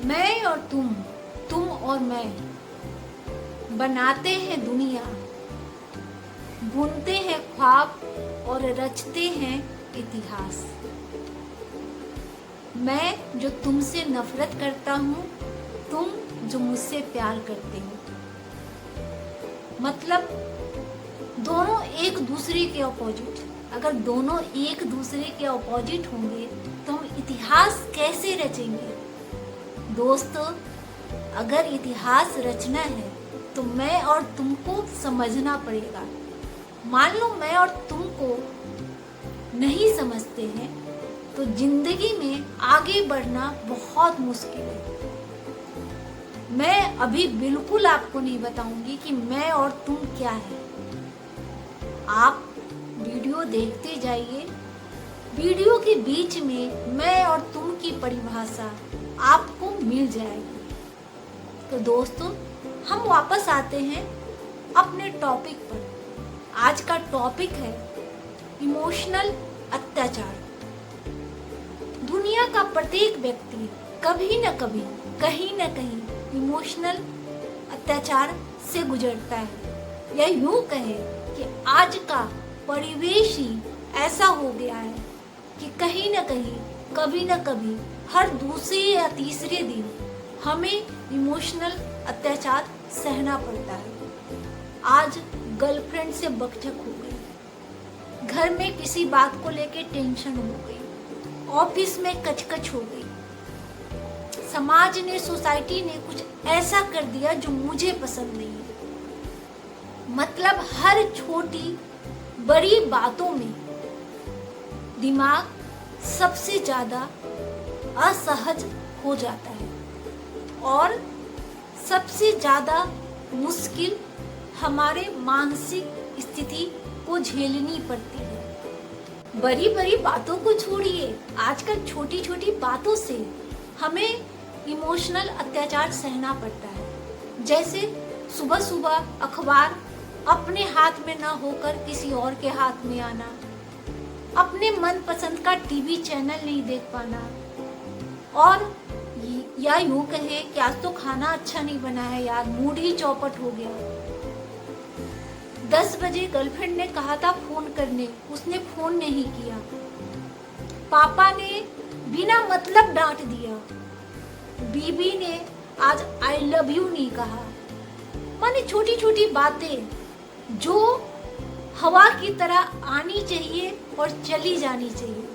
मैं और तुम और मैं बनाते हैं दुनिया, बुनते हैं ख्वाब और रचते हैं इतिहास। मैं जो तुमसे नफरत करता हूँ, तुम जो मुझसे प्यार करते हो। मतलब दोनों एक दूसरे के अपोजिट। अगर दोनों एक दूसरे के अपोजिट होंगे तो हम इतिहास कैसे रचेंगे? दोस्तों, अगर इतिहास रचना है तो मैं और तुमको समझना पड़ेगा। मान लो मैं और तुमको नहीं समझते हैं तो जिंदगी में आगे बढ़ना बहुत मुश्किल है। मैं अभी बिल्कुल आपको नहीं बताऊंगी कि मैं और तुम क्या है। आप वीडियो देखते जाइए, वीडियो के बीच में मैं और तुम की परिभाषा आपको मिल जाएगी। तो दोस्तों, हम वापस आते हैं अपने टॉपिक पर। आज का टॉपिक है इमोशनल अत्याचार। दुनिया का प्रत्येक व्यक्ति कभी न कभी, कहीं न कहीं इमोशनल अत्याचार से गुजरता है। या यूं कहे कि आज का परिवेश ही ऐसा हो गया है कि कहीं न कहीं, कभी न कभी, हर दूसरे या तीसरे दिन हमें इमोशनल अत्याचार सहना पड़ता है। आज गर्लफ्रेंड से बकझक हो गई, घर में किसी बात को लेके टेंशन हो गई, ऑफिस में कचकच हो गई, समाज ने, सोसाइटी ने कुछ ऐसा कर दिया जो मुझे पसंद नहीं है। मतलब हर छोटी बड़ी बातों में दिमाग सबसे ज्यादा असहज हो जाता है और सबसे ज्यादा मुश्किल हमारे मानसिक स्थिति को झेलनी पड़ती है। बड़ी बड़ी बातों को छोड़िए, आजकल छोटी छोटी बातों से हमें इमोशनल अत्याचार सहना पड़ता है। जैसे सुबह सुबह अखबार अपने हाथ में ना होकर किसी और के हाथ में आना, अपने मनपसंद का टीवी चैनल नहीं देख पाना, और या यूं कहे कि आज तो खाना अच्छा नहीं बना है यार, मूड ही चौपट हो गया। 10 बजे गर्लफ्रेंड ने कहा था फोन करने, उसने फोन नहीं किया। पापा ने बिना मतलब डांट दिया। बीबी ने आज आई लव यू नहीं कहा। माने छोटी छोटी बातें जो हवा की तरह आनी चाहिए और चली जानी चाहिए,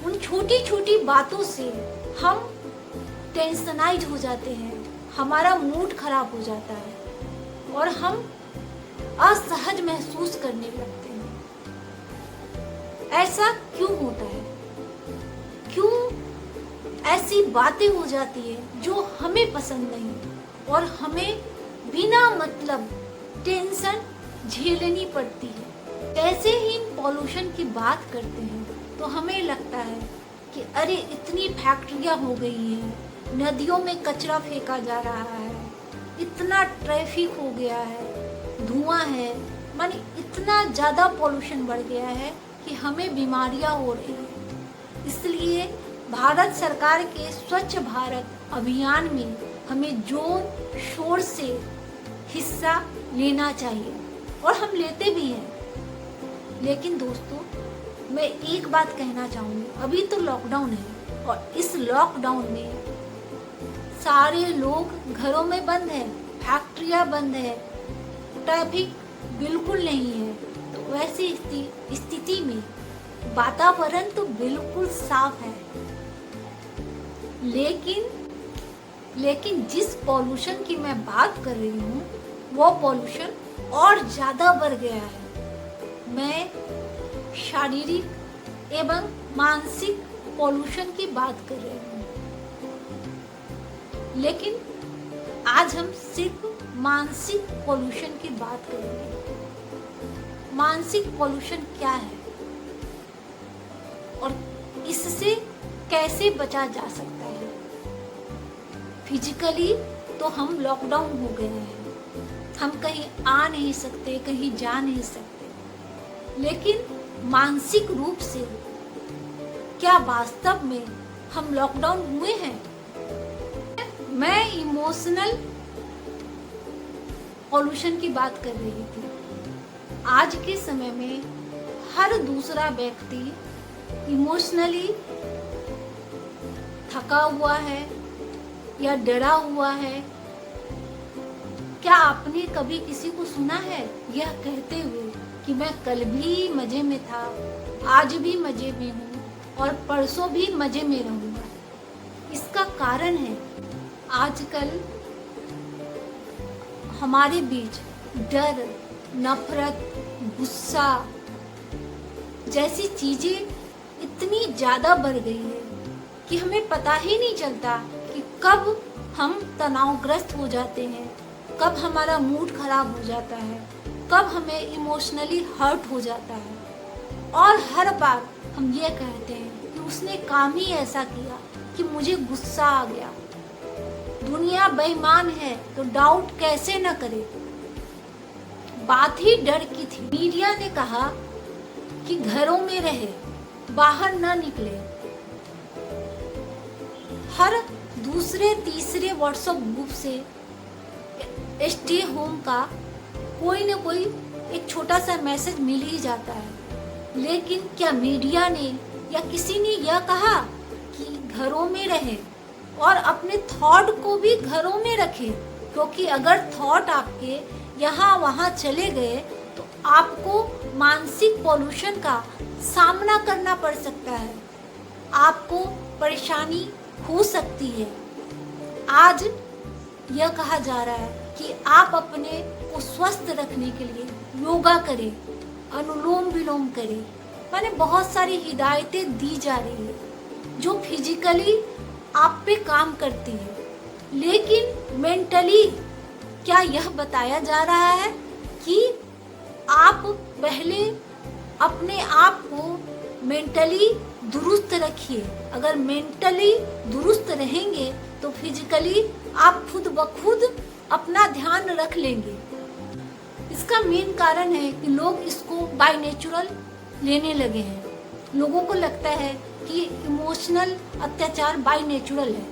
उन छोटी छोटी बातों से हम टेंशनाइज हो जाते हैं, हमारा मूड खराब हो जाता है और हम असहज महसूस करने लगते हैं। ऐसा क्यों होता है? क्यों ऐसी बातें हो जाती है जो हमें पसंद नहीं और हमें बिना मतलब टेंशन झेलनी पड़ती है? जैसे ही पॉल्यूशन की बात करते हैं तो हमें लगता है कि अरे इतनी फैक्ट्रियां हो गई हैं, नदियों में कचरा फेंका जा रहा है, इतना ट्रैफिक हो गया है, धुआं है, माने इतना ज़्यादा पॉल्यूशन बढ़ गया है कि हमें बीमारियां हो रही हैं। इसलिए भारत सरकार के स्वच्छ भारत अभियान में हमें जोर शोर से हिस्सा लेना चाहिए और हम लेते भी हैं। लेकिन दोस्तों, मैं एक बात कहना चाहूँगी, अभी तो लॉकडाउन है और इस लॉकडाउन में सारे लोग घरों में बंद है, फैक्ट्रियाँ बंद है, ट्रैफिक बिल्कुल नहीं है। तो वैसी स्थिति में वातावरण तो बिल्कुल साफ है, लेकिन जिस पॉल्यूशन की मैं बात कर रही हूँ वो पॉल्यूशन और ज़्यादा बढ़ गया है। मैं शारीरिक एवं मानसिक पॉल्यूशन की बात कर रही हूँ। लेकिन आज हम सिर्फ मानसिक पॉल्यूशन की बात करेंगे। मानसिक पॉल्यूशन क्या है और इससे कैसे बचा जा सकता है? फिजिकली तो हम लॉकडाउन हो गए हैं, हम कहीं आ नहीं सकते, कहीं जा नहीं सकते। लेकिन मानसिक रूप से क्या वास्तव में हम लॉकडाउन हुए हैं? मैं इमोशनल पॉल्यूशन की बात कर रही थी। आज के समय में हर दूसरा व्यक्ति इमोशनली थका हुआ है या डरा हुआ है। क्या आपने कभी किसी को सुना है यह कहते हुए कि मैं कल भी मजे में था, आज भी मजे में हूँ और परसों भी मजे में रहूँगा? इसका कारण है आजकल हमारे बीच डर, नफरत, गुस्सा जैसी चीजें इतनी ज्यादा बढ़ गई है कि हमें पता ही नहीं चलता कि कब हम तनावग्रस्त हो जाते हैं, कब हमारा मूड खराब हो जाता है, कब हमें इमोशनली हर्ट हो जाता है। और हर बार हम ये कहते हैं कि उसने काम ही ऐसा किया कि मुझे गुस्सा आ गया। दुनिया बेईमान है तो डाउट कैसे न करे। बात ही डर की थी। मीडिया ने कहा कि घरों में रहे, बाहर न निकले। हर दूसरे तीसरे व्हाट्सएप ग्रुप से स्टे होम का कोई न कोई एक छोटा सा मैसेज मिल ही जाता है। लेकिन क्या मीडिया ने या किसी ने यह कहा कि घरों में रहे और अपने थॉट को भी घरों में रखें? क्योंकि अगर थॉट आपके यहाँ वहाँ चले गए तो आपको मानसिक पॉल्यूशन का सामना करना पड़ सकता है, आपको परेशानी हो सकती है। आज यह कहा जा रहा है कि आप अपने को स्वस्थ रखने के लिए योगा करें, अनुलोम विलोम करें। माने बहुत सारी हिदायतें दी जा रही है जो फिजिकली आप पे काम करती है, लेकिन मेंटली क्या यह बताया जा रहा है कि आप पहले अपने आप को मेंटली दुरुस्त रखिए। अगर मेंटली दुरुस्त रहेंगे तो फिजिकली आप खुद ब खुद अपना ध्यान रख लेंगे। इसका मेन कारण है कि लोग इसको बाय नेचुरल लेने लगे हैं। लोगों को लगता है कि इमोशनल अत्याचार बाय नेचुरल है,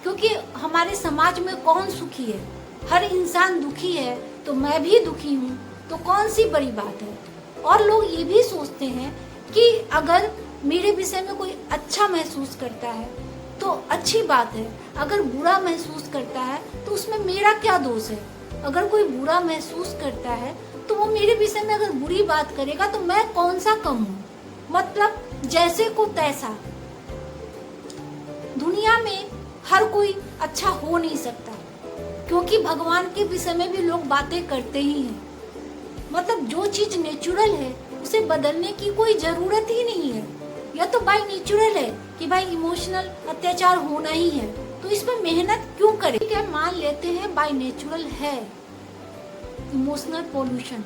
क्योंकि हमारे समाज में कौन सुखी है? हर इंसान दुखी है, तो मैं भी दुखी हूँ, तो कौन सी बड़ी बात है। और लोग ये भी सोचते हैं कि अगर मेरे विषय में कोई अच्छा महसूस करता है तो अच्छी बात है, अगर बुरा महसूस करता है तो उसमें मेरा क्या दोष है। अगर कोई बुरा महसूस करता है तो वो मेरे विषय में अगर बुरी बात करेगा तो मैं कौन सा कम हूँ? मतलब जैसे को तैसा। दुनिया में हर कोई अच्छा हो नहीं सकता, क्योंकि भगवान के विषय में भी लोग बातें करते ही हैं। मतलब जो चीज नेचुरल है उसे बदलने की कोई जरूरत ही नहीं है। यह तो बाय नेचुरल है कि भाई इमोशनल अत्याचार होना ही है, तो इस पर मेहनत क्यों करें? क्या मान लेते हैं बाय नेचुरल है इमोशनल पॉल्यूशन,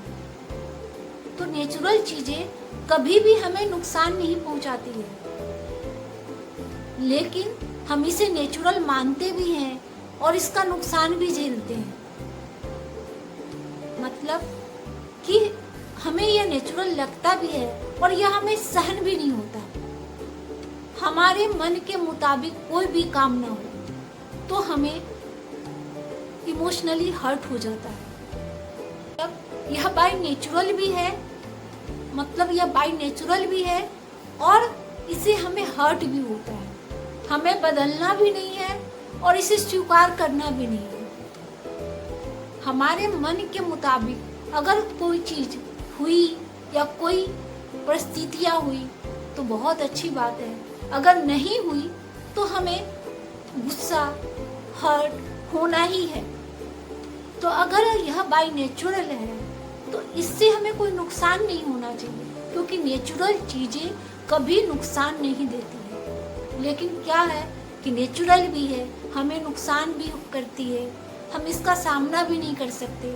तो नेचुरल चीजें कभी भी हमें नुकसान नहीं पहुंचाती है, लेकिन हम इसे नेचुरल मानते भी हैं और इसका नुकसान भी झेलते हैं। मतलब कि हमें यह नेचुरल लगता भी है और यह हमें सहन भी नहीं होता। हमारे मन के मुताबिक कोई भी काम ना हो तो हमें इमोशनली हर्ट हो जाता है। अब यह बाय नेचुरल भी है, मतलब यह बाय नेचुरल भी है और इसे हमें हर्ट भी होता है। हमें बदलना भी नहीं है और इसे स्वीकार करना भी नहीं है। हमारे मन के मुताबिक अगर कोई चीज हुई या कोई परिस्थितियां हुई तो बहुत अच्छी बात है, अगर नहीं हुई तो हमें गुस्सा हर्ट होना ही है। तो अगर यह बाय नेचुरल है तो इससे हमें कोई नुकसान नहीं होना चाहिए, क्योंकि नेचुरल चीजें कभी नुकसान नहीं देती है। लेकिन क्या है कि नेचुरल भी है, हमें नुकसान भी करती है, हम इसका सामना भी नहीं कर सकते।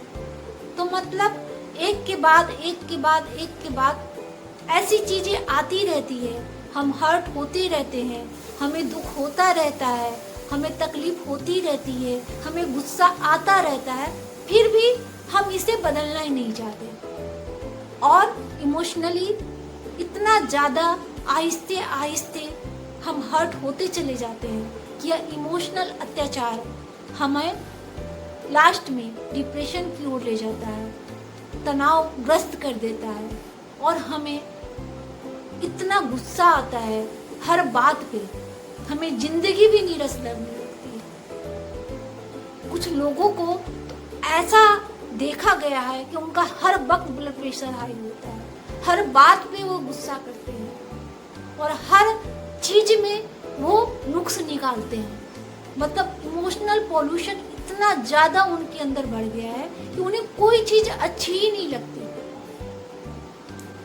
तो मतलब एक के बाद एक के बाद एक के बाद ऐसी चीजें आती रहती है, हम हर्ट होते रहते हैं, हमें दुख होता रहता है, हमें तकलीफ होती रहती है, हमें गुस्सा आता रहता है, फिर भी हम इसे बदलना ही नहीं चाहते और इमोशनली इतना ज़्यादा आहिस्ते आहिस्ते हम हर्ट होते चले जाते हैं कि यह इमोशनल अत्याचार हमें लास्ट में डिप्रेशन की ओर ले जाता है, तनावग्रस्त कर देता है और हमें इतना गुस्सा आता है हर बात पे, हमें जिंदगी भी नीरस लगने लगती है। कुछ लोगों को तो ऐसा देखा गया है कि उनका हर वक्त ब्लड प्रेशर हाई होता है, हर बात पे वो गुस्सा करते हैं और हर चीज में वो नुक्स निकालते हैं। मतलब इमोशनल पॉल्यूशन इतना ज्यादा उनके अंदर बढ़ गया है कि उन्हें कोई चीज अच्छी ही नहीं लगती।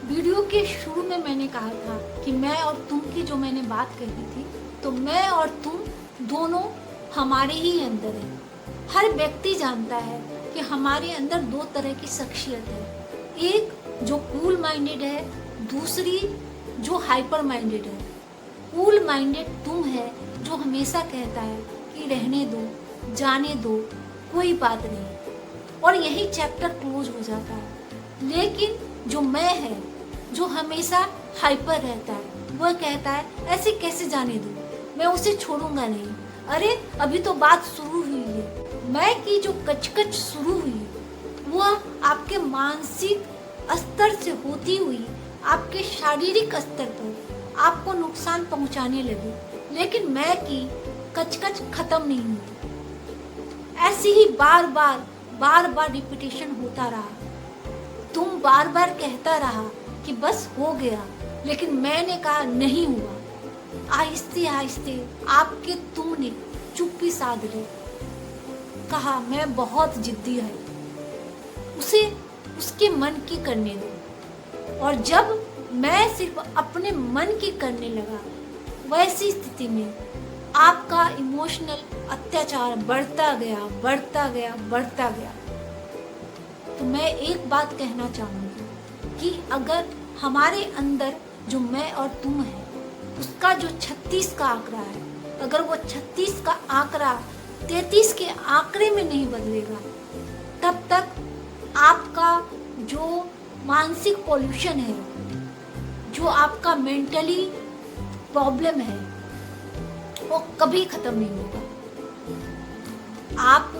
वीडियो के शुरू में मैंने कहा था कि मैं और तुम की जो मैंने बात कही थी, तो मैं और तुम दोनों हमारे ही अंदर है। हर व्यक्ति जानता है कि हमारे अंदर दो तरह की शख्सियत है, एक जो कूल माइंडेड है, दूसरी जो हाइपर माइंडेड है। कूल माइंडेड तुम है जो हमेशा कहता है कि रहने दो, जाने दो, कोई बात नहीं, और यही चैप्टर क्लोज हो जाता है। लेकिन जो मैं है, जो हमेशा हाइपर रहता है, वह कहता है ऐसे कैसे जाने दूं, मैं उसे छोड़ूंगा नहीं, अरे अभी तो बात शुरू हुई है। मैं की जो कचकच शुरू हुई वह आपके मानसिक स्तर से होती हुई आपके शारीरिक स्तर पर आपको नुकसान पहुंचाने लगी, लेकिन मैं की कचकच खत्म नहीं हुई। ऐसे ही बार बार रिपीटेशन होता रहा। तुम बार बार कहता रहा कि बस हो गया, लेकिन मैंने कहा नहीं हुआ। आहिस्ते आहिस्ते आपके तुमने चुप्पी साध ली, कहा मैं बहुत जिद्दी है, उसे उसके मन की करने दो। और जब मैं सिर्फ अपने मन की करने लगा, वैसी स्थिति में आपका इमोशनल अत्याचार बढ़ता गया। तो मैं एक बात कहना चाहूँगी कि अगर हमारे अंदर जो मैं और तुम है, उसका जो 36 का आंकड़ा है, अगर वो 36 का आंकड़ा 33 के आंकड़े में नहीं बदलेगा, तब तक आपका जो मानसिक पॉल्यूशन है, जो आपका मेंटली प्रॉब्लम है, वो कभी खत्म नहीं होगा। आप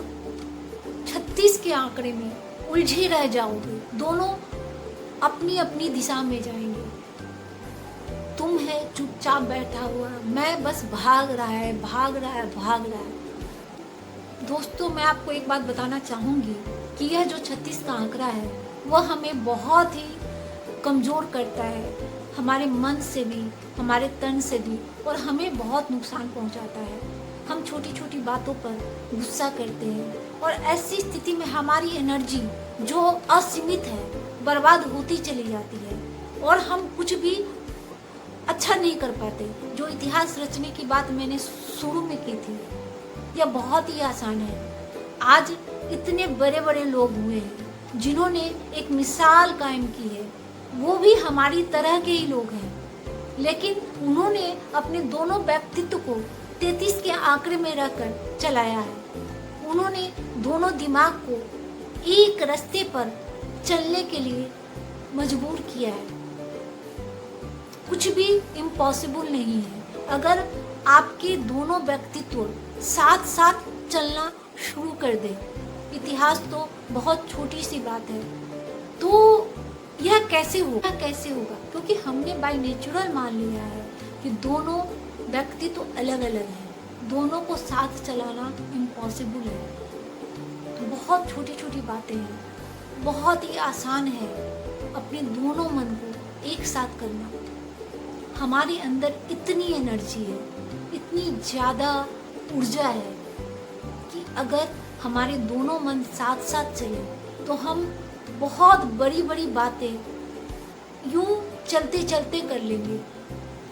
36 के आंकड़े में उलझे रह जाओगे, दोनों अपनी अपनी दिशा में जाएंगे। तुम है चुपचाप बैठा हुआ, मैं बस भाग रहा है। दोस्तों, मैं आपको एक बात बताना चाहूँगी कि यह जो 36 का आंकड़ा है, वह हमें बहुत ही कमज़ोर करता है, हमारे मन से भी, हमारे तन से भी, और हमें बहुत नुकसान पहुंचाता है। हम छोटी छोटी बातों पर गुस्सा करते हैं और ऐसी स्थिति में हमारी एनर्जी जो असीमित है बर्बाद होती चली जाती है और हम कुछ भी अच्छा नहीं कर पाते। जो इतिहास रचने की बात मैंने शुरू में की थी, यह बहुत ही आसान है। आज इतने बड़े बड़े लोग हुए हैं जिन्होंने एक मिसाल कायम की है, वो भी हमारी तरह के ही लोग हैं, लेकिन उन्होंने अपने दोनों व्यक्तित्व को 33 के आंकड़े में रखकर चलाया है। उन्होंने दोनों दिमाग को एक रास्ते पर चलने के लिए मजबूर किया है। कुछ भी इम्पॉसिबल नहीं है अगर आपके दोनों व्यक्तित्व साथ साथ चलना शुरू कर दे। इतिहास तो बहुत छोटी सी बात है, तो यह कैसे होगा? क्योंकि हमने बाय नेचुरल मान लिया है कि दोनों व्यक्तित्व अलग अलग हैं, दोनों को साथ चलाना इम्पॉसिबल है। तो बहुत छोटी छोटी बातें हैं, बहुत ही आसान है अपने दोनों मन को एक साथ करना। हमारे अंदर इतनी एनर्जी है, इतनी ज़्यादा ऊर्जा है कि अगर हमारे दोनों मन साथ साथ चले तो हम बहुत बड़ी बड़ी बातें यूं चलते चलते कर लेंगे,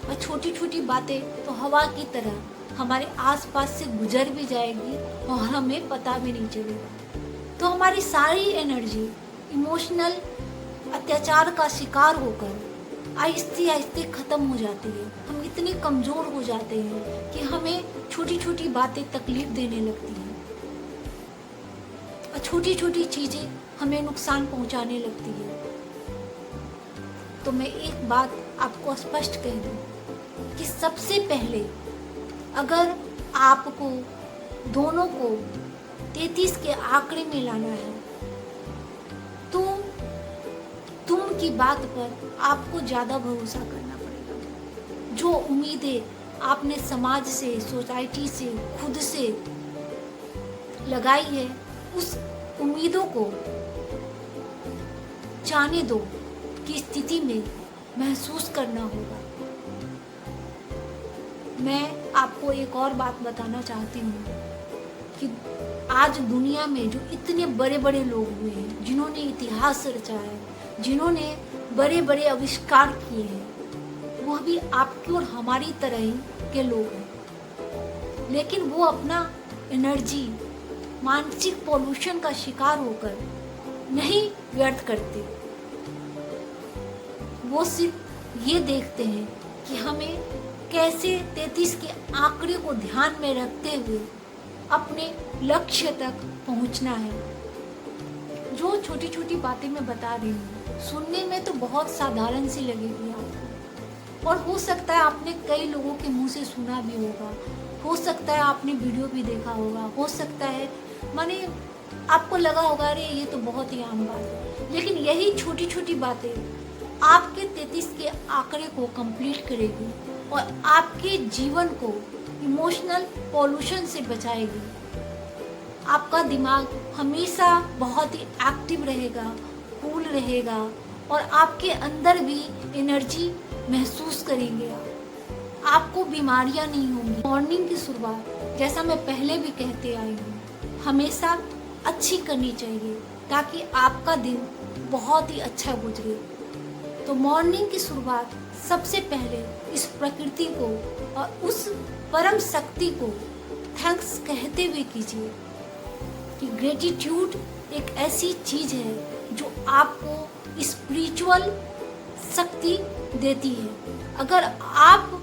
और छोटी छोटी बातें तो हवा की तरह हमारे आसपास से गुजर भी जाएगी और हमें पता भी नहीं चलेगा। तो हमारी सारी एनर्जी इमोशनल अत्याचार का शिकार होकर आहिस्ते आहिस्ते खत्म हो जाती है। हम इतने कमज़ोर हो जाते हैं कि हमें छोटी छोटी बातें तकलीफ देने लगती हैं और छोटी छोटी चीज़ें हमें नुकसान पहुंचाने लगती है। तो मैं एक बात आपको स्पष्ट कह दूं कि सबसे पहले अगर आपको दोनों को 33 के आंकड़े में लाना है, तो तुम की बात पर आपको ज़्यादा भरोसा करना पड़ेगा। जो उम्मीदें आपने समाज से, सोसाइटी से, खुद से लगाई है, उस उम्मीदों को जाने दो की स्थिति में महसूस करना होगा। मैं आपको एक और बात बताना चाहती हूँ कि आज दुनिया में जो इतने बड़े बड़े लोग हुए हैं, जिन्होंने इतिहास रचा है, जिन्होंने बड़े बड़े आविष्कार किए हैं, वह भी आपकी और हमारी तरह ही के लोग हैं। लेकिन वो अपना एनर्जी मानसिक पॉल्यूशन का शिकार होकर नहीं व्यर्थ करते। वो सिर्फ ये देखते हैं कि हमें कैसे 33 के आंकड़े को ध्यान में रखते हुए अपने लक्ष्य तक पहुंचना है। जो छोटी छोटी बातें मैं बता रही हूँ, सुनने में तो बहुत साधारण सी लगेगी आपको, और हो सकता है आपने कई लोगों के मुंह से सुना भी होगा, हो सकता है आपने वीडियो भी देखा होगा, हो सकता है माने आपको लगा होगा अरे ये तो बहुत ही आम बात है। लेकिन यही छोटी छोटी बातें आपके 33 के आंकड़े को कंप्लीट करेगी और आपके जीवन को इमोशनल पॉल्यूशन से बचाएगी। आपका दिमाग हमेशा बहुत ही एक्टिव रहेगा, कूल रहेगा, और आपके अंदर भी एनर्जी महसूस करेंगे। आपको बीमारियां नहीं होंगी। मॉर्निंग की शुरुआत, जैसा मैं पहले भी कहते आई हूँ, हमेशा अच्छी करनी चाहिए ताकि आपका दिन बहुत ही अच्छा गुजरे। तो मॉर्निंग की शुरुआत सबसे पहले इस प्रकृति को और उस परम शक्ति को थैंक्स कहते हुए कीजिए कि ग्रेटिट्यूड एक ऐसी चीज है जो आपको स्पिरिचुअल शक्ति देती है। अगर आप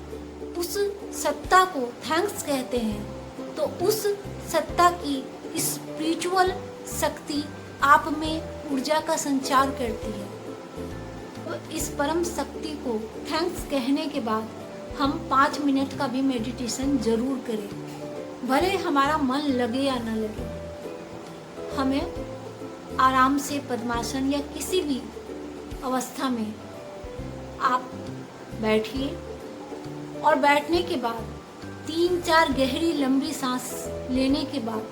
उस सत्ता को थैंक्स कहते हैं तो उस सत्ता की स्पिरिचुअल शक्ति आप में ऊर्जा का संचार करती है। तो इस परम शक्ति को थैंक्स कहने के बाद हम 5 मिनट का भी मेडिटेशन जरूर करें। भले हमारा मन लगे या न लगे, हमें आराम से पद्मासन या किसी भी अवस्था में आप बैठिए और बैठने के बाद 3-4 गहरी लंबी सांस लेने के बाद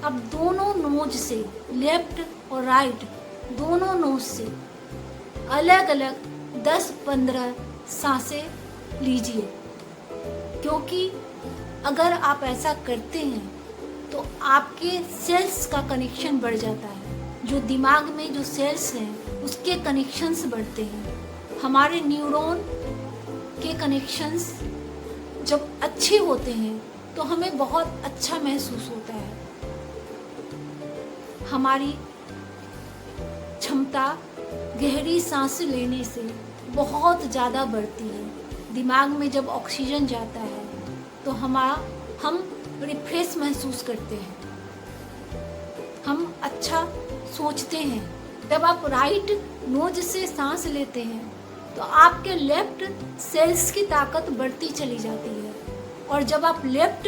अब दोनों नोज से, लेफ्ट और राइट दोनों नोज से अलग अलग 10-15 सांसें लीजिए। क्योंकि अगर आप ऐसा करते हैं तो आपके सेल्स का कनेक्शन बढ़ जाता है। जो दिमाग में जो सेल्स हैं उसके कनेक्शंस बढ़ते हैं। हमारे न्यूरॉन के कनेक्शंस जब अच्छे होते हैं तो हमें बहुत अच्छा महसूस होता है। हमारी क्षमता गहरी सांस लेने से बहुत ज़्यादा बढ़ती है। दिमाग में जब ऑक्सीजन जाता है तो हम रिफ्रेश महसूस करते हैं, हम अच्छा सोचते हैं। जब आप राइट नोज से सांस लेते हैं तो आपके लेफ्ट सेल्स की ताकत बढ़ती चली जाती है, और जब आप लेफ्ट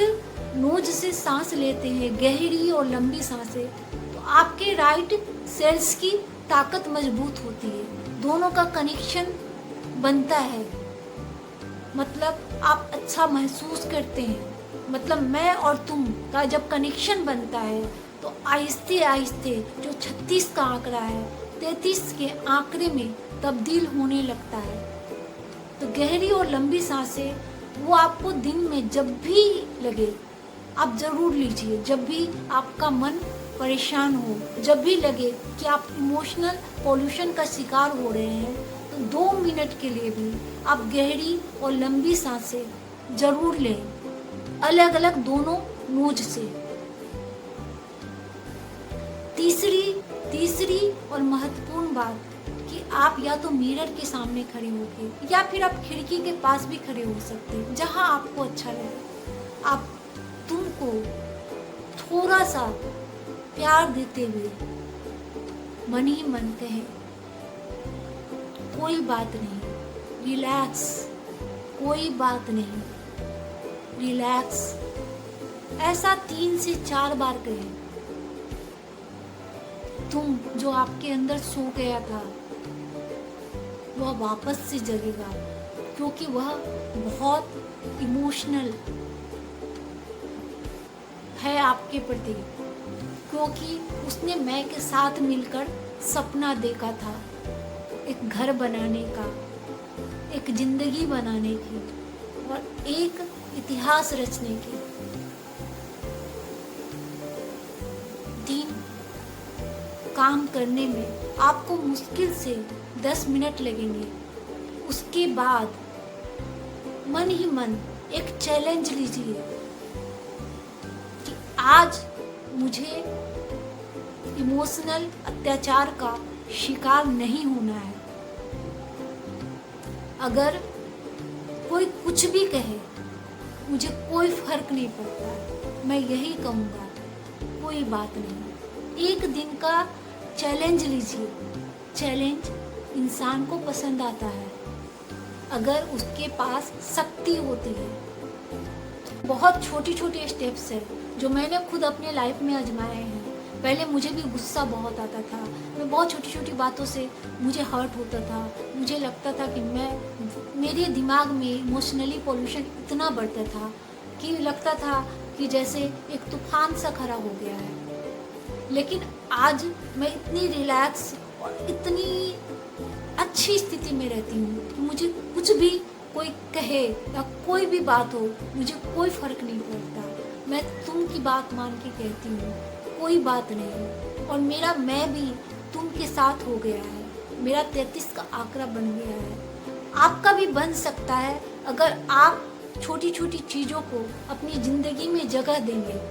नोज से सांस लेते हैं गहरी और लंबी सांसें, तो आपके राइट सेल्स की ताकत मजबूत होती है। दोनों का कनेक्शन बनता है, मतलब आप अच्छा महसूस करते हैं। मतलब मैं और तुम का जब कनेक्शन बनता है तो आहिस्ते आहिस्ते जो 36 का आंकड़ा है 33 के आंकड़े में तब्दील होने लगता है। तो गहरी और लंबी सांसें वो आपको दिन में जब भी लगे आप ज़रूर लीजिए। जब भी आपका मन परेशान हो, जब भी लगे कि आप इमोशनल पॉल्यूशन का शिकार हो रहे हैं, तो 2 मिनट के लिए भी आप गहरी और लंबी सांसें ज़रूर लें, अलग अलग दोनों नोज से। तीसरी और महत्वपूर्ण बात कि आप या तो मिरर के सामने खड़े होकर या फिर आप खिड़की के पास भी खड़े हो सकते हैं, जहां आपको अच्छा लगे। आप तुमको थोड़ा सा प्यार देते हुए मन ही मन कहे कोई बात नहीं, रिलैक्स, कोई बात नहीं, रिलैक्स। ऐसा 3 से 4 बार कहें। तुम जो आपके अंदर सो गया था वह वापस से जगेगा, क्योंकि वह बहुत इमोशनल है आपके प्रति, क्योंकि उसने मैं के साथ मिलकर सपना देखा था एक घर बनाने का, एक जिंदगी बनाने की और एक इतिहास रचने की। दिन काम करने में आपको मुश्किल से 10 मिनट लगेंगे। उसके बाद मन ही मन एक चैलेंज लीजिए कि आज मुझे इमोशनल अत्याचार का शिकार नहीं होना है। अगर कोई कुछ भी कहे मुझे कोई फर्क नहीं पड़ता, मैं यही कहूँगा कोई बात नहीं। एक दिन का चैलेंज लीजिए। चैलेंज इंसान को पसंद आता है अगर उसके पास शक्ति होती है। बहुत छोटी छोटी स्टेप्स है जो मैंने खुद अपने लाइफ में आजमाए हैं। पहले मुझे भी गुस्सा बहुत आता था, मैं बहुत छोटी छोटी बातों से मुझे हर्ट होता था। मुझे लगता था कि मेरे दिमाग में इमोशनली पोल्यूशन इतना बढ़ता था कि लगता था कि जैसे एक तूफान सा खड़ा हो गया है। लेकिन आज मैं इतनी रिलैक्स और इतनी अच्छी स्थिति में रहती हूँ कि मुझे कुछ भी कोई कहे या कोई भी बात हो, मुझे कोई फर्क नहीं पड़ता। मैं तुम की बात मान के कहती हूँ, कोई बात नहीं। और मेरा मैं भी तुम के साथ हो गया है, मेरा 33 का आंकड़ा बन गया है। आपका भी बन सकता है अगर आप छोटी छोटी चीज़ों को अपनी ज़िंदगी में जगह देंगे।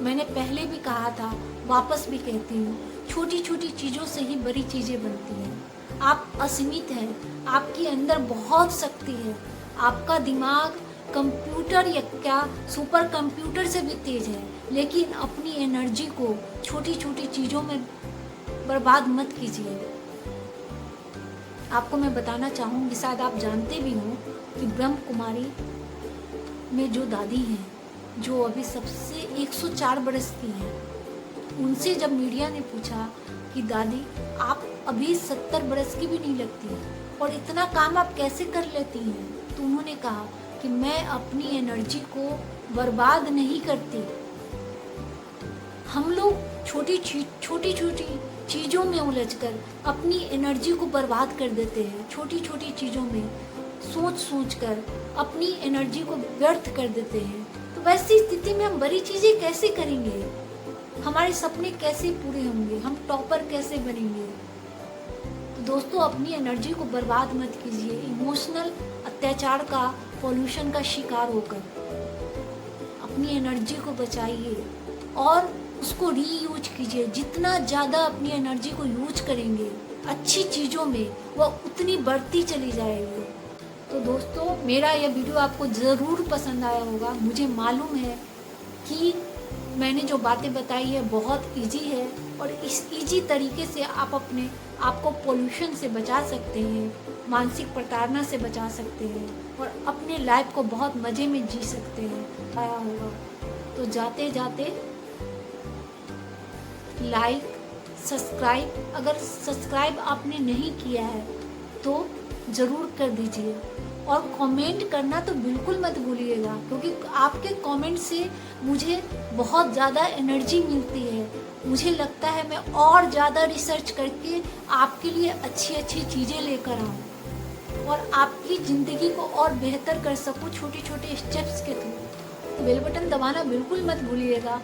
मैंने पहले भी कहा था, वापस भी कहती हूँ, छोटी छोटी चीज़ों से ही बड़ी चीज़ें बनती हैं। आप असीमित हैं, आपके अंदर बहुत शक्ति है। आपका दिमाग कंप्यूटर या क्या सुपर कंप्यूटर से भी तेज है, लेकिन अपनी एनर्जी को छोटी छोटी चीज़ों में बर्बाद मत कीजिए। आपको मैं बताना चाहूँगी, शायद आप जानते भी हो कि ब्रह्म कुमारी में जो दादी हैं, जो अभी सबसे 104 बरस की हैं, उनसे जब मीडिया ने पूछा कि दादी आप अभी 70 बरस की भी नहीं लगती और इतना काम आप कैसे कर लेती हैं, तो उन्होंने कहा कि मैं अपनी एनर्जी को बर्बाद नहीं करती। हम लोग छोटी छोटी चीज़ों में उलझकर अपनी एनर्जी को बर्बाद कर देते हैं। छोटी छोटी चीज़ों में सोच कर अपनी एनर्जी को व्यर्थ कर देते हैं। तो वैसी स्थिति में हम बड़ी चीज़ें कैसे करेंगे? हमारे सपने कैसे पूरे होंगे? हम टॉपर कैसे बनेंगे? तो दोस्तों, अपनी एनर्जी को बर्बाद मत कीजिए इमोशनल अत्याचार का, पॉल्यूशन का शिकार होकर। अपनी एनर्जी को बचाइए और उसको रीयूज कीजिए। जितना ज़्यादा अपनी एनर्जी को यूज करेंगे अच्छी चीज़ों में, वह उतनी बढ़ती चली जाएगी। तो दोस्तों, मेरा यह वीडियो आपको ज़रूर पसंद आया होगा। मुझे मालूम है कि मैंने जो बातें बताई है बहुत इजी है और इस इजी तरीके से आप अपने आप को पोल्यूशन से बचा सकते हैं, मानसिक प्रताड़ना से बचा सकते हैं और अपने लाइफ को बहुत मज़े में जी सकते हैं। आया होगा तो जाते जाते लाइक, सब्सक्राइब, अगर सब्सक्राइब आपने नहीं किया है तो ज़रूर कर दीजिए और कमेंट करना तो बिल्कुल मत भूलिएगा, क्योंकि आपके कमेंट से मुझे बहुत ज़्यादा एनर्जी मिलती है। मुझे लगता है मैं और ज़्यादा रिसर्च करके आपके लिए अच्छी अच्छी चीज़ें लेकर आऊँ और आपकी ज़िंदगी को और बेहतर कर सकूँ छोटे छोटे स्टेप्स के थ्रू। बेल बटन दबाना बिल्कुल मत भूलिएगा।